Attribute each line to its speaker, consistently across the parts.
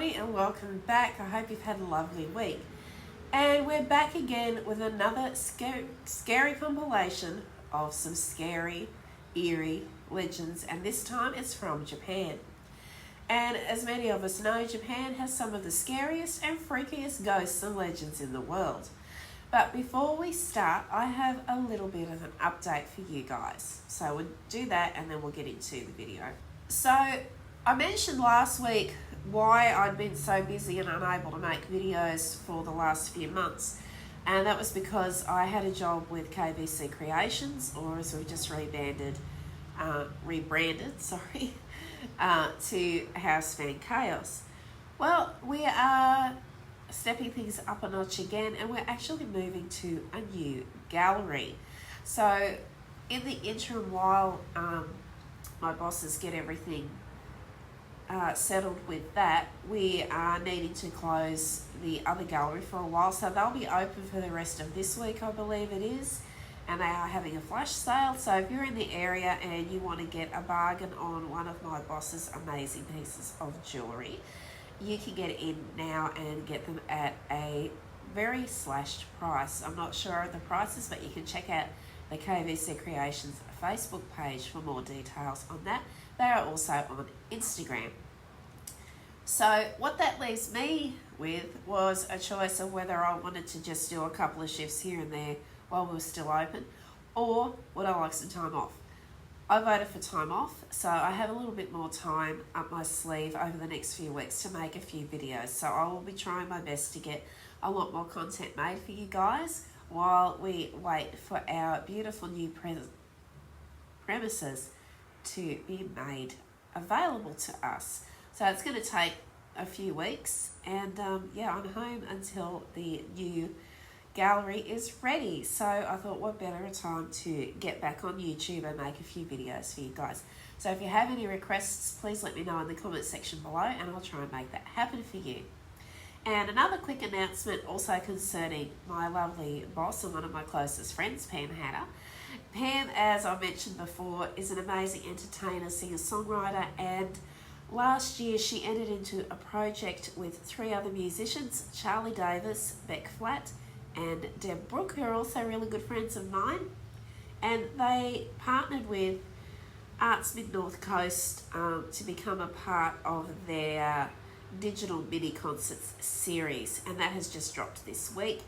Speaker 1: everybody, and welcome back. I hope you've had a lovely week. And we're back again with another scary compilation of some scary, eerie legends, and this time it's from Japan. And as many of us know, Japan has some of the scariest and freakiest ghosts and legends in the world. But before we start, I have a little bit of an update for you guys. So we'll do that and then we'll get into the video. So I mentioned last week why I'd been so busy and unable to make videos for the last few months. And that was because I had a job with KVC Creations, or as we just rebranded, to House Fan Chaos. Well, we are stepping things up a notch again, and we're actually moving to a new gallery. So in the interim, while my bosses get everything settled with that, we are needing to close the other gallery for a while, so they'll be open for the rest of this week, I believe it is, and they are having a flash sale. So if you're in the area and you want to get a bargain on one of my boss's amazing pieces of jewellery, you can get in now and get them at a very slashed price. I'm not sure of the prices, but you can check out the KVC Creations Facebook page for more details on that. They are also on Instagram. So what that leaves me with was a choice of whether I wanted to just do a couple of shifts here and there while we were still open, or would I like some time off. I voted for time off, so I have a little bit more time up my sleeve over the next few weeks to make a few videos. So I will be trying my best to get a lot more content made for you guys while we wait for our beautiful new premises to be made available to us. So it's going to take a few weeks, and yeah, I'm home until the new gallery is ready. So I thought, what better a time to get back on YouTube and make a few videos for you guys. So if you have any requests, please let me know in the comment section below, and I'll try and make that happen for you. And another quick announcement also concerning my lovely boss and one of my closest friends, Pam Hata. Pam, as I mentioned before, is an amazing entertainer, singer-songwriter, and last year she entered into a project with 3 other musicians, Charlie Davis, Beck, Flatt, and Debra Brook, who are also really good friends of mine. And they partnered with Arts Mid North Coast to become a part of their digital mini concerts series, and that has just dropped this week.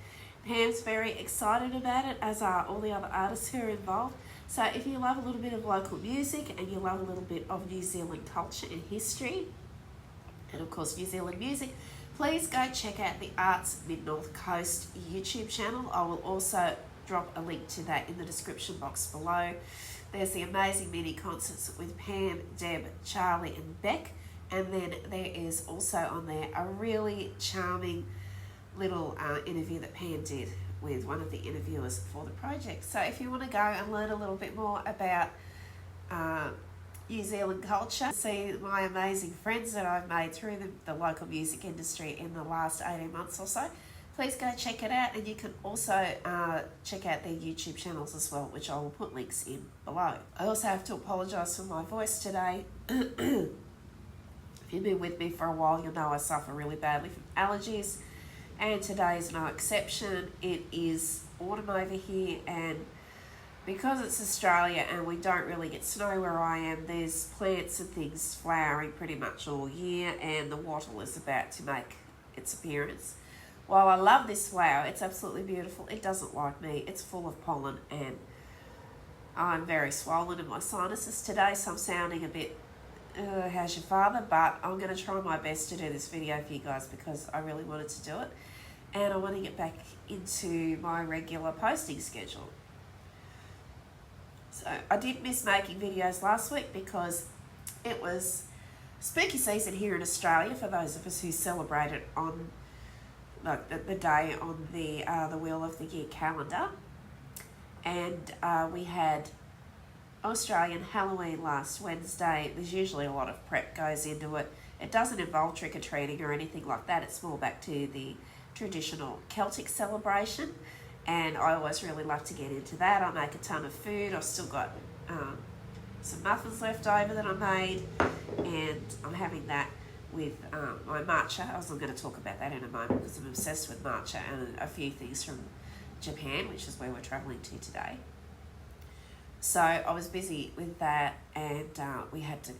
Speaker 1: Pam's very excited about it, as are all the other artists who are involved. So if you love a little bit of local music and you love a little bit of New Zealand culture and history, and of course New Zealand music, please go check out the Arts Mid North Coast YouTube channel. I will also drop a link to that in the description box below. There's the amazing mini concerts with Pam, Deb, Charlie and Beck, and then there is also on there a really charming little interview that Pam did with one of the interviewers for the project. So if you want to go and learn a little bit more about New Zealand culture, see my amazing friends that I've made through the local music industry in the last 18 months or so, please go check it out. And you can also check out their YouTube channels as well, which I will put links in below. I also have to apologise for my voice today. If you've been with me for a while, you'll know I suffer really badly from allergies, and today is no exception. It is autumn over here, and because it's Australia and we don't really get snow where I am, there's plants and things flowering pretty much all year, and the wattle is about to make its appearance. While I love this flower, it's absolutely beautiful, it doesn't like me. It's full of pollen, and I'm very swollen in my sinuses today, so I'm sounding a bit how's your father, but I'm going to try my best to do this video for you guys because I really wanted to do it, and I want to get back into my regular posting schedule. So I did miss making videos last week because it was spooky season here in Australia for those of us who celebrated on the day on the Wheel of the Year calendar, and we had Australian Halloween last Wednesday. There's usually a lot of prep goes into it. It doesn't involve trick-or-treating or anything like that. It's more back to the traditional Celtic celebration, and I always really love to get into that. I make a ton of food. I've still got some muffins left over that I made, and I'm having that with my matcha. I was going to talk about that in a moment because I'm obsessed with matcha and a few things from Japan, which is where we're travelling to today. So I was busy with that, and we had to,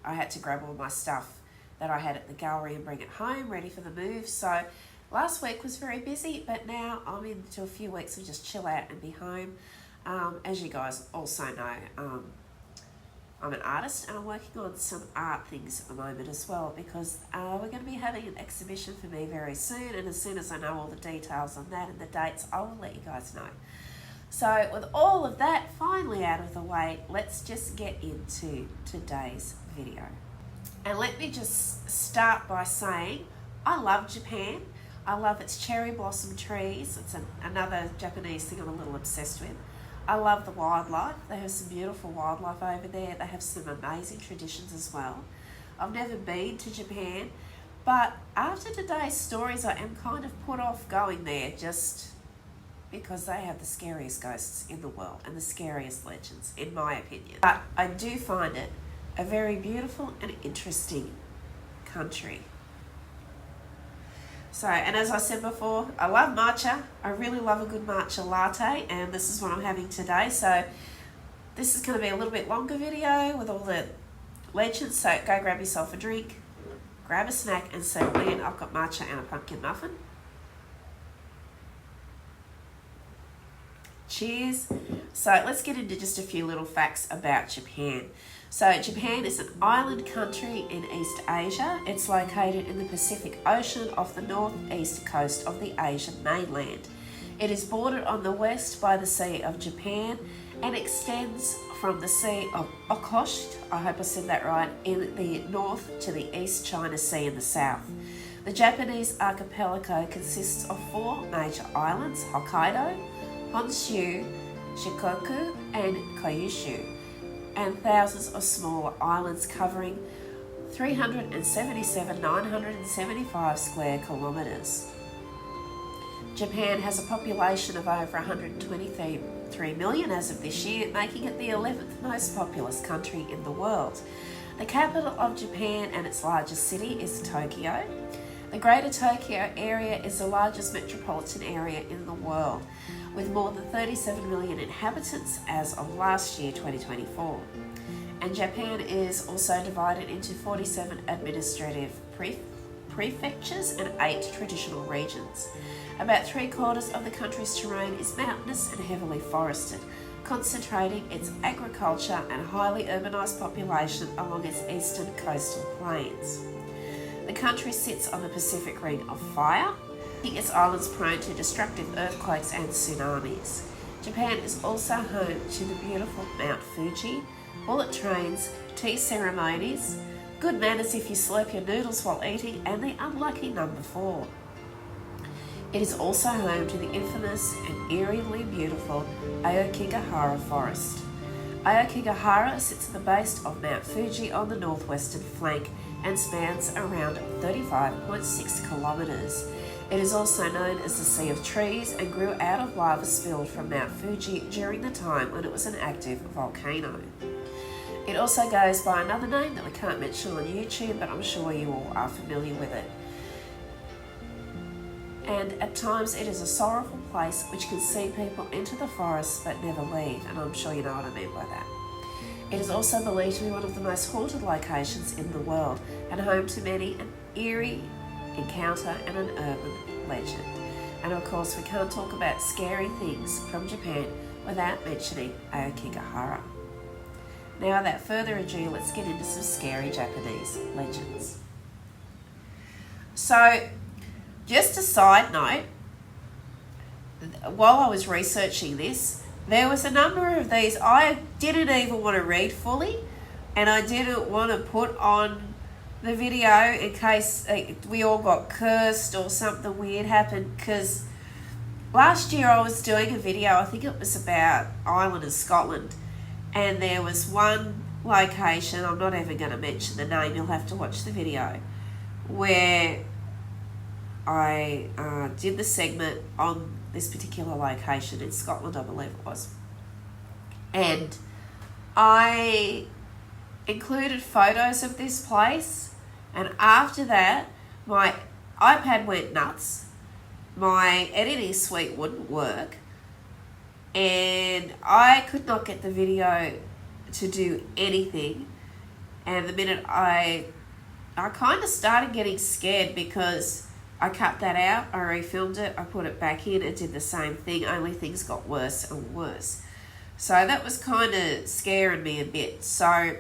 Speaker 1: I had to grab all my stuff that I had at the gallery and bring it home, ready for the move. So last week was very busy, but now I'm into a few weeks of just chill out and be home. As you guys also know, I'm an artist and I'm working on some art things at the moment as well, because we're going to be having an exhibition for me very soon, and as soon as I know all the details on that and the dates, I will let you guys know. So with all of that finally out of the way, let's just get into today's video. And let me just start by saying I love Japan. I love its cherry blossom trees. It's another Japanese thing I'm a little obsessed with. I love the wildlife. They have some beautiful wildlife over there. They have some amazing traditions as well. I've never been to Japan, but after today's stories, I am kind of put off going there just because they have the scariest ghosts in the world and the scariest legends, in my opinion. But I do find it a very beautiful and interesting country. So, and as I said before, I love matcha. I really love a good matcha latte, and this is what I'm having today. So this is going to be a little bit longer video with all the legends. So go grab yourself a drink, grab a snack, and settle in. I've got matcha and a pumpkin muffin. Cheers. So let's get into just a few little facts about Japan. So Japan is an island country in East Asia. It's located in the Pacific Ocean off the northeast coast of the Asian mainland. It is bordered on the west by the Sea of Japan and extends from the Sea of Okhotsk, I hope I said that right, in the north to the East China Sea in the south. The Japanese archipelago consists of 4 major islands: Hokkaido, Honshu, Shikoku, and Kyushu, and thousands of smaller islands covering 377,975 square kilometres. Japan has a population of over 123 million as of this year, making it the 11th most populous country in the world. The capital of Japan and its largest city is Tokyo. The Greater Tokyo area is the largest metropolitan area in the world, with more than 37 million inhabitants as of last year, 2024. And Japan is also divided into 47 administrative prefectures and 8 traditional regions. About 3/4 of the country's terrain is mountainous and heavily forested, concentrating its agriculture and highly urbanised population along its eastern coastal plains. The country sits on the Pacific Ring of Fire, making its islands prone to destructive earthquakes and tsunamis. Japan is also home to the beautiful Mount Fuji, bullet trains, tea ceremonies, good manners if you slurp your noodles while eating, and the unlucky number 4. It is also home to the infamous and eerily beautiful Aokigahara Forest. Aokigahara sits at the base of Mount Fuji on the northwestern flank and spans around 35.6 kilometres. It is also known as the Sea of Trees and grew out of lava spilled from Mount Fuji during the time when it was an active volcano. It also goes by another name that we can't mention on YouTube, but I'm sure you all are familiar with it. And at times it is a sorrowful place which can see people enter the forest but never leave, and I'm sure you know what I mean by that. It is also believed to be one of the most haunted locations in the world and home to many an eerie encounter and an urban legend. And of course we can't talk about scary things from Japan without mentioning Aokigahara. Now without further ado, let's get into some scary Japanese legends. So, just a side note, while I was researching this, there was a number of these I didn't even want to read fully, and I didn't want to put on the video in case we all got cursed or something weird happened, because last year I was doing a video, I think it was about Ireland and Scotland, and there was one location, I'm not even going to mention the name, you'll have to watch the video, where I did the segment on this particular location in Scotland, I believe it was. And I included photos of this place And after that, my iPad went nuts. My editing suite wouldn't work. And I could not get the video to do anything. And the minute I kind of started getting scared, because I cut that out, I refilmed it, I put it back in and did the same thing, only things got worse and worse. So that was kind of scaring me a bit. So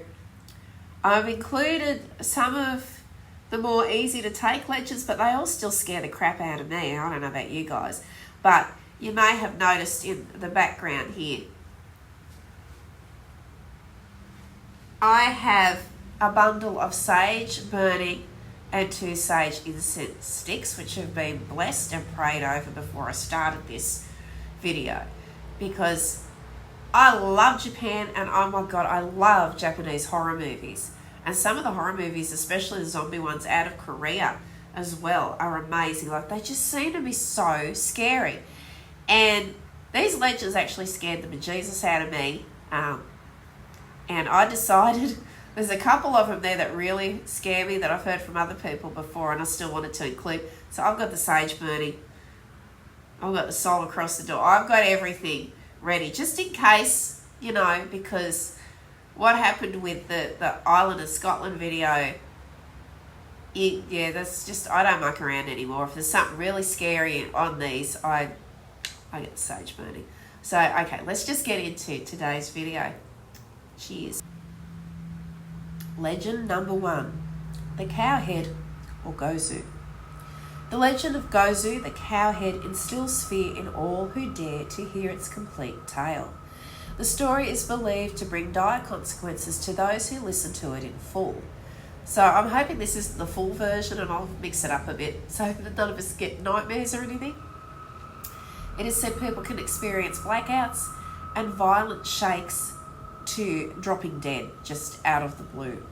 Speaker 1: I've included some of the more easy to take lectures, but they all still scare the crap out of me. I don't know about you guys, but you may have noticed in the background here, I have a bundle of sage burning and 2 sage incense sticks, which have been blessed and prayed over before I started this video, because I love Japan, and oh my god, I love Japanese horror movies. And some of the horror movies, especially the zombie ones out of Korea as well, are amazing. Like, they just seem to be so scary. And these legends actually scared the bejesus out of me. And I decided, there's a couple of them there that really scare me that I've heard from other people before, and I still wanted to include. So I've got the sage burning. I've got the soul across the door. I've got everything ready, just in case, you know, because what happened with the Island of Scotland video, yeah, that's just, I don't muck around anymore. If there's something really scary on these, I get the sage burning. So, okay, let's just get into today's video. Cheers. Legend number 1, the Cowhead or Gozu. The legend of Gozu, the Cowhead, instills fear in all who dare to hear its complete tale. The story is believed to bring dire consequences to those who listen to it in full. So I'm hoping this is the full version, and I'll mix it up a bit so that none of us get nightmares or anything. It is said people can experience blackouts and violent shakes to dropping dead just out of the blue.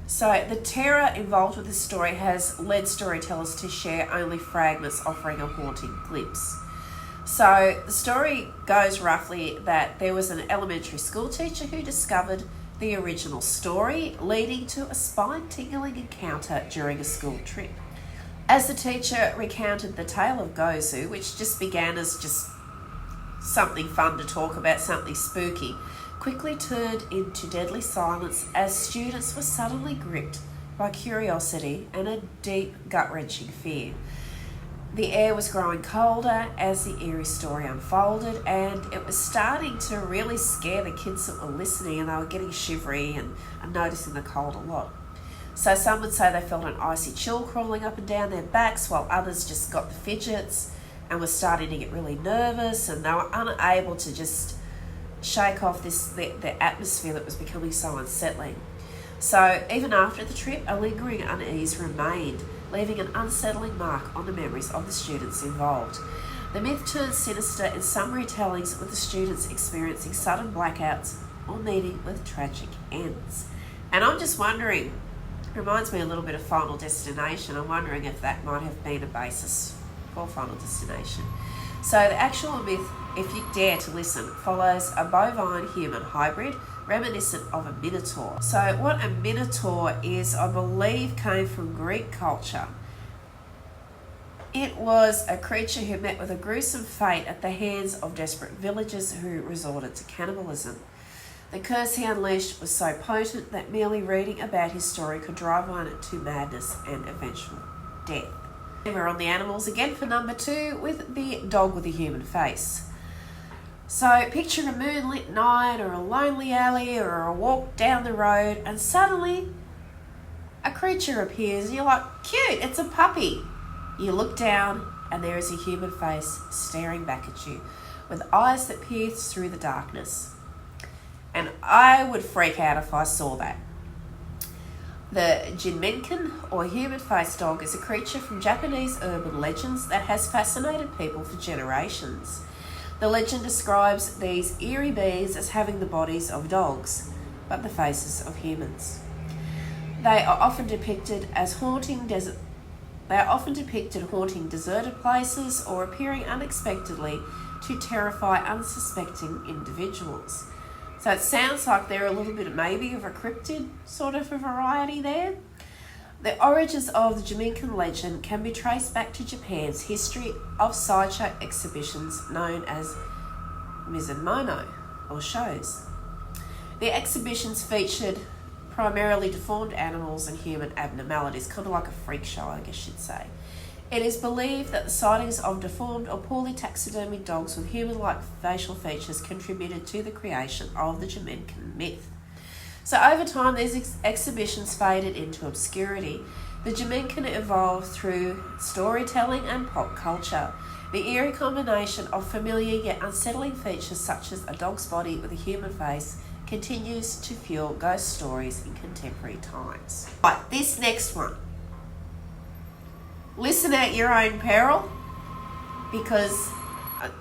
Speaker 1: So the terror involved with this story has led storytellers to share only fragments offering a haunting glimpse. So the story goes roughly that there was an elementary school teacher who discovered the original story, leading to a spine-tingling encounter during a school trip. As the teacher recounted the tale of Gozu, which just began as just something fun to talk about, something spooky, quickly turned into deadly silence as students were suddenly gripped by curiosity and a deep, gut-wrenching fear. The air was growing colder as the eerie story unfolded, and it was starting to really scare the kids that were listening, and they were getting shivery and noticing the cold a lot. So some would say they felt an icy chill crawling up and down their backs, while others just got the fidgets and were starting to get really nervous, and they were unable to just shake off the atmosphere that was becoming so unsettling. So even after the trip, a lingering unease remained, leaving an unsettling mark on the memories of the students involved. The myth turned sinister in some retellings, with the students experiencing sudden blackouts or meeting with tragic ends. And I'm just wondering, it reminds me a little bit of Final Destination. I'm wondering if that might have been a basis for Final Destination. So the actual myth, if you dare to listen, follows a bovine-human hybrid reminiscent of a minotaur. So what a minotaur is, I believe, came from Greek culture. It was a creature who met with a gruesome fate at the hands of desperate villagers who resorted to cannibalism. The curse he unleashed was so potent that merely reading about his story could drive one to madness and eventual death. We're on the animals again for number 2 with the dog with a human face. So picture a moonlit night or a lonely alley or a walk down the road, and suddenly a creature appears and you're like, cute, it's a puppy. You look down and there is a human face staring back at you with eyes that pierce through the darkness. And I would freak out if I saw that. The Jinmenken, or human-faced dog, is a creature from Japanese urban legends that has fascinated people for generations. The legend describes these eerie beings as having the bodies of dogs, but the faces of humans. They are often depicted haunting deserted places or appearing unexpectedly to terrify unsuspecting individuals. So it sounds like they're a little bit maybe of a cryptid sort of a variety there. The origins of the Jamaican legend can be traced back to Japan's history of sideshow exhibitions known as mizumono, or shows. The exhibitions featured primarily deformed animals and human abnormalities, kind of like a freak show, I guess you'd say. It is believed that the sightings of deformed or poorly taxidermied dogs with human-like facial features contributed to the creation of the Jamaican myth. So over time, these exhibitions faded into obscurity. The Jamaican evolved through storytelling and pop culture. The eerie combination of familiar yet unsettling features such as a dog's body with a human face continues to fuel ghost stories in contemporary times. Right, this next one. Listen at your own peril, because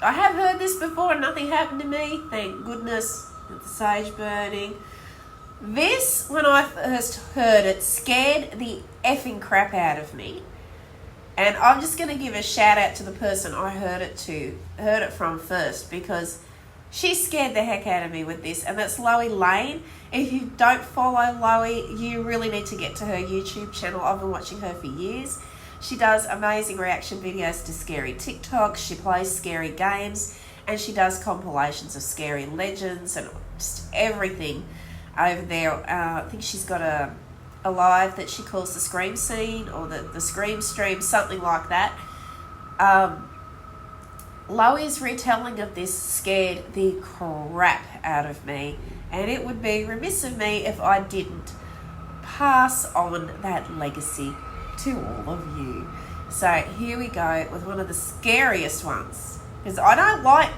Speaker 1: I have heard this before and nothing happened to me, thank goodness, with the sage burning. This, when I first heard it, scared the effing crap out of me. And I'm just going to give a shout out to the person I heard it from first, because she scared the heck out of me with this, and that's Loie Lane. If you don't follow Loie, you really need to get to her YouTube channel. I've been watching her for years. She does amazing reaction videos to scary TikToks. She plays scary games, and she does compilations of scary legends and just everything over there. I think she's got a live that she calls the Scream Scene, or the Scream Stream, something like that. Loie's retelling of this scared the crap out of me, and it would be remiss of me if I didn't pass on that legacy to all of you. So here we go with one of the scariest ones, because I don't like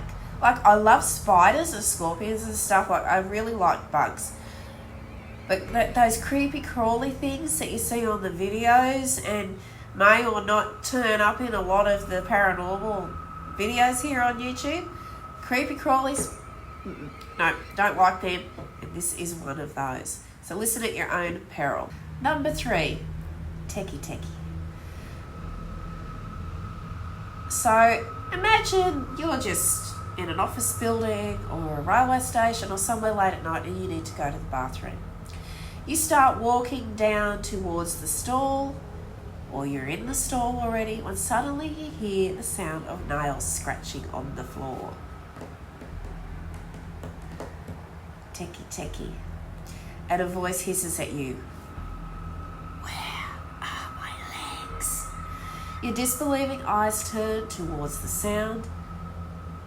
Speaker 1: I love spiders and scorpions and stuff. Like, I really like bugs, but those creepy crawly things that you see on the videos and may or not turn up in a lot of the paranormal videos here on YouTube, creepy crawlies, no, don't like them, and this is one of those. So listen at your own peril. Number 3, Teki. So imagine you're just in an office building or a railway station or somewhere late at night, and you need to go to the bathroom. You start walking down towards the stall, or you're in the stall already, when suddenly you hear the sound of nails scratching on the floor. Teki. And a voice hisses at you. Your disbelieving eyes turn towards the sound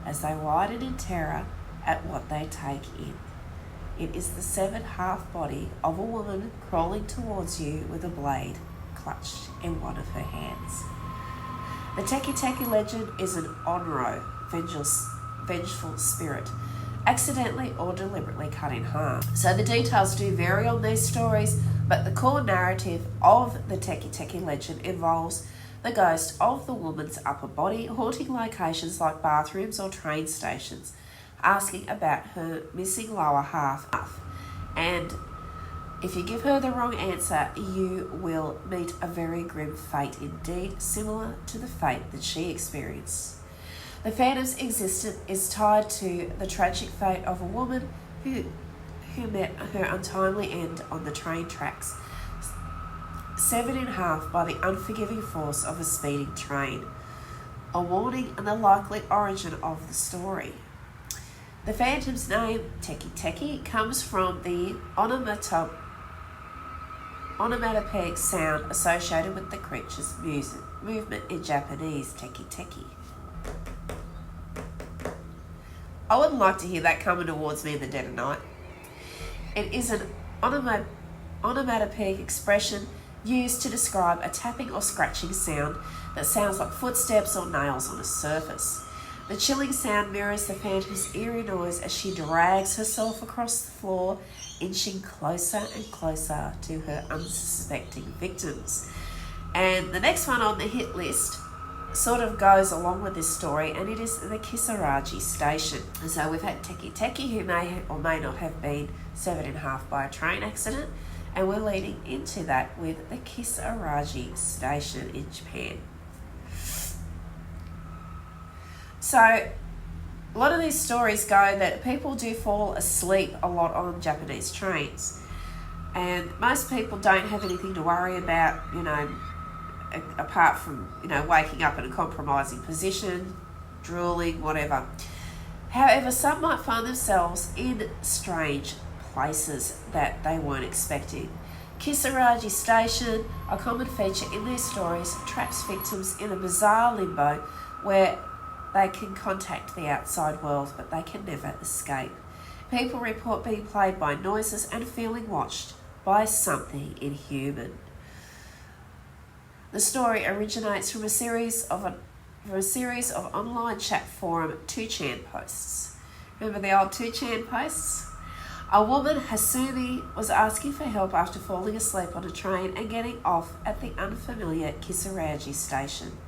Speaker 1: as they widen in terror at what they take in. It is the severed half body of a woman crawling towards you with a blade clutched in one of her hands. The Teki legend is an onro, vengeful spirit, accidentally or deliberately cut in half. So the details do vary on these stories, but the core narrative of the Teki legend involves the ghost of the woman's upper body haunting locations like bathrooms or train stations, asking about her missing lower half. And if you give her the wrong answer, you will meet a very grim fate indeed, similar to the fate that she experienced. The phantom's existence is tied to the tragic fate of a woman who met her untimely end on the train tracks, severed in half by the unforgiving force of a speeding train. A warning and the likely origin of the story. The phantom's name, Teki, comes from the onomatopoeic sound associated with the creature's movement in Japanese, Teki. I wouldn't like to hear that coming towards me in the dead of night. It is an onomatopoeic expression used to describe a tapping or scratching sound that sounds like footsteps or nails on a surface. The chilling sound mirrors the phantom's eerie noise as she drags herself across the floor, inching closer and closer to her unsuspecting victims. And the next one on the hit list sort of goes along with this story, and it is the Kisaragi station. And so we've had Teki, who may or may not have been severed in half by a train accident, and we're leading into that with the Kisaragi station in Japan. So A lot of these stories go that people do fall asleep a lot on Japanese trains. And most people don't have anything to worry about, apart from, waking up in a compromising position, drooling, whatever. However, some might find themselves in strange places that they weren't expecting. Kisaragi Station, a common feature in these stories, traps victims in a bizarre limbo where they can contact the outside world, but they can never escape. People report being plagued by noises and feeling watched by something inhuman. The story originates from a series of online chat forum 2chan posts. Remember the old 2chan posts? A woman, Hasumi, was asking for help after falling asleep on a train and getting off at the unfamiliar Kisaragi station.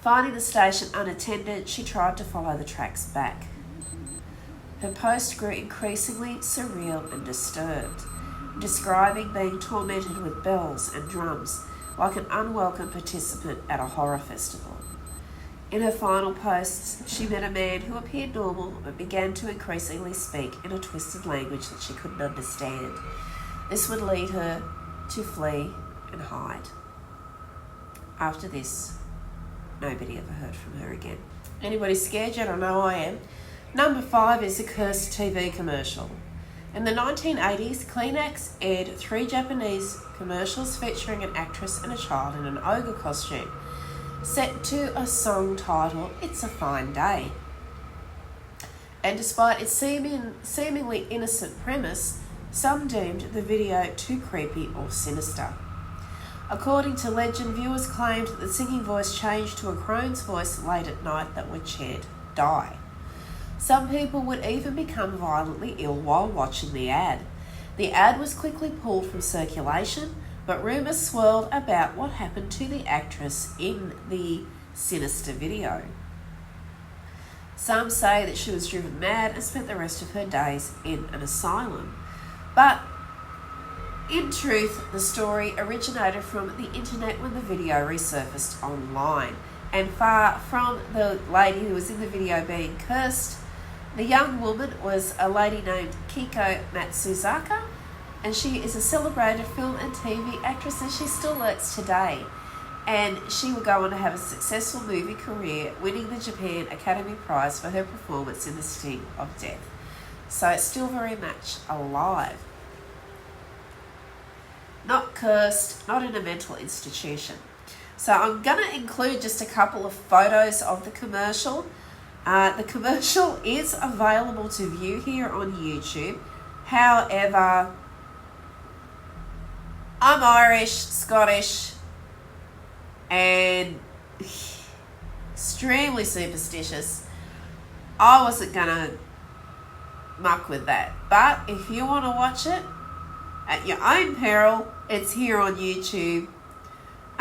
Speaker 1: Finding the station unattended, she tried to follow the tracks back. Her post grew increasingly surreal and disturbed, describing being tormented with bells and drums like an unwelcome participant at a horror festival. In her final posts, she met a man who appeared normal but began to increasingly speak in a twisted language that she couldn't understand. This would lead her to flee and hide. After this, nobody ever heard from her again. Anybody scared yet? I know I am. Number 5 is a cursed TV commercial. In the 1980s, Kleenex aired 3 Japanese commercials featuring an actress and a child in an ogre costume, set to a song titled It's a Fine Day. And despite its seemingly innocent premise, some deemed the video too creepy or sinister. According to legend, viewers claimed that the singing voice changed to a crone's voice late at night that would chant, "Die." Some people would even become violently ill while watching the ad. The ad was quickly pulled from circulation, but rumours swirled about what happened to the actress in the sinister video. Some say that she was driven mad and spent the rest of her days in an asylum. But in truth, the story originated from the internet when the video resurfaced online. And far from the lady who was in the video being cursed, the young woman was a lady named Kiko Matsuzaka, and she is a celebrated film and TV actress, and she still works today. And she will go on to have a successful movie career, winning the Japan Academy Prize for her performance in The Sting of Death. So it's still very much alive. Not cursed, not in a mental institution. So I'm going to include just a couple of photos of the commercial. The commercial is available to view here on YouTube. However, I'm Irish, Scottish, and extremely superstitious. I wasn't going to muck with that. But if you want to watch it at your own peril, it's here on YouTube.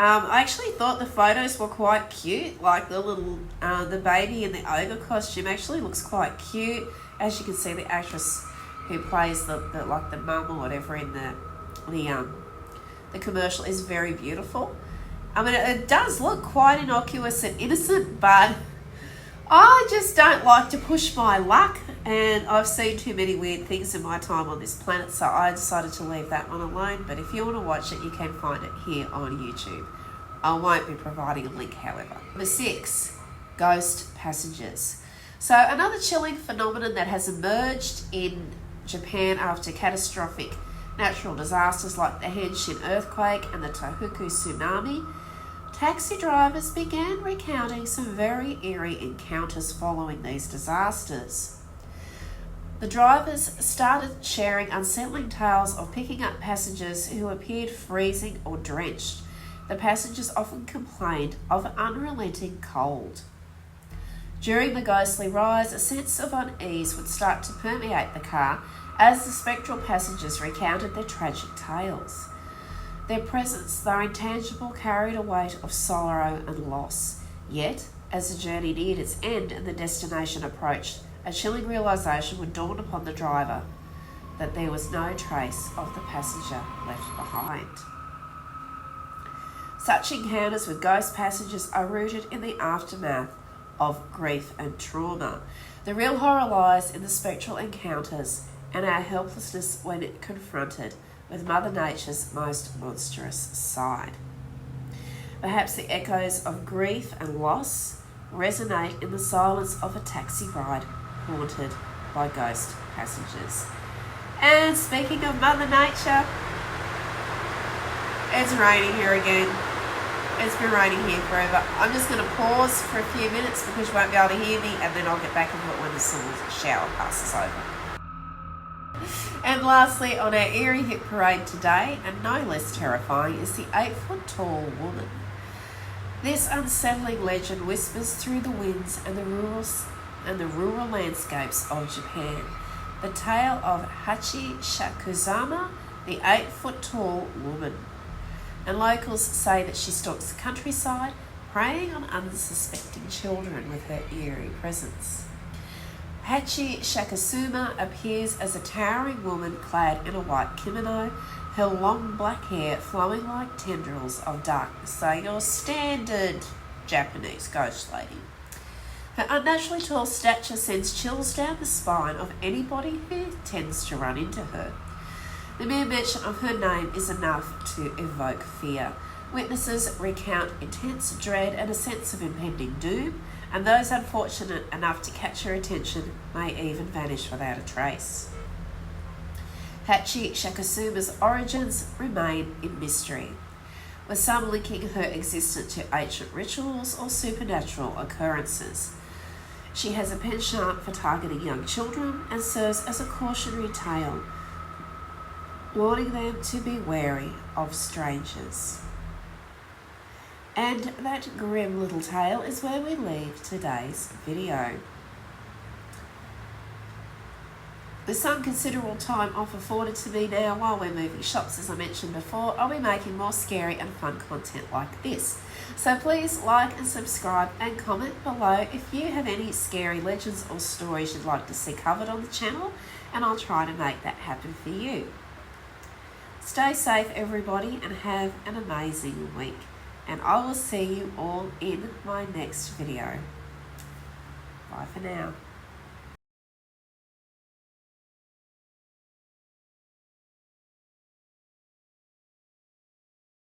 Speaker 1: I actually thought the photos were quite cute, like the little, the baby in the ogre costume actually looks quite cute. As you can see, the actress who plays the mum or whatever in the commercial is very beautiful. I mean, it does look quite innocuous and innocent, but I just don't like to push my luck, and I've seen too many weird things in my time on this planet, so I decided to leave that one alone. But if you want to watch it, you can find it here on YouTube. I won't be providing a link, however. Number 6, ghost passages. So another chilling phenomenon that has emerged in Japan after catastrophic natural disasters like the Henshin earthquake and the Tohoku tsunami, taxi drivers began recounting some very eerie encounters following these disasters. The drivers started sharing unsettling tales of picking up passengers who appeared freezing or drenched. The passengers often complained of unrelenting cold. During the ghostly rise, a sense of unease would start to permeate the car as the spectral passengers recounted their tragic tales. Their presence, though intangible, carried a weight of sorrow and loss. Yet, as the journey neared its end and the destination approached, a chilling realisation would dawn upon the driver that there was no trace of the passenger left behind. Such encounters with ghost passengers are rooted in the aftermath of grief and trauma. The real horror lies in the spectral encounters and our helplessness when confronted with Mother Nature's most monstrous side. Perhaps the echoes of grief and loss resonate in the silence of a taxi ride haunted by ghost passengers. And speaking of Mother Nature, it's raining here again. It's been raining here forever. I'm just going to pause for a few minutes because you won't be able to hear me, and then I'll get back into it when the shower passes over. And lastly, on our eerie hit parade today, and no less terrifying, is the 8-foot-tall woman. This unsettling legend whispers through the winds and the rural landscapes of Japan. The tale of Hachi Shakuzama, the 8-foot-tall woman. And locals say that she stalks the countryside, preying on unsuspecting children with her eerie presence. Hachi Shakuzama appears as a towering woman clad in a white kimono, her long black hair flowing like tendrils of darkness, so your standard Japanese ghost lady. Her unnaturally tall stature sends chills down the spine of anybody who tends to run into her. The mere mention of her name is enough to evoke fear. Witnesses recount intense dread and a sense of impending doom, and those unfortunate enough to catch her attention may even vanish without a trace. Hachi Shakuzuma's origins remain in mystery, with some linking her existence to ancient rituals or supernatural occurrences. She has a penchant for targeting young children and serves as a cautionary tale, warning them to be wary of strangers. And that grim little tale is where we leave today's video. With some considerable time off afforded to me now while we're moving shops, as I mentioned before, I'll be making more scary and fun content like this. So please like and subscribe and comment below if you have any scary legends or stories you'd like to see covered on the channel, and I'll try to make that happen for you. Stay safe, everybody, and have an amazing week. And I will see you all in my next video. Bye for now.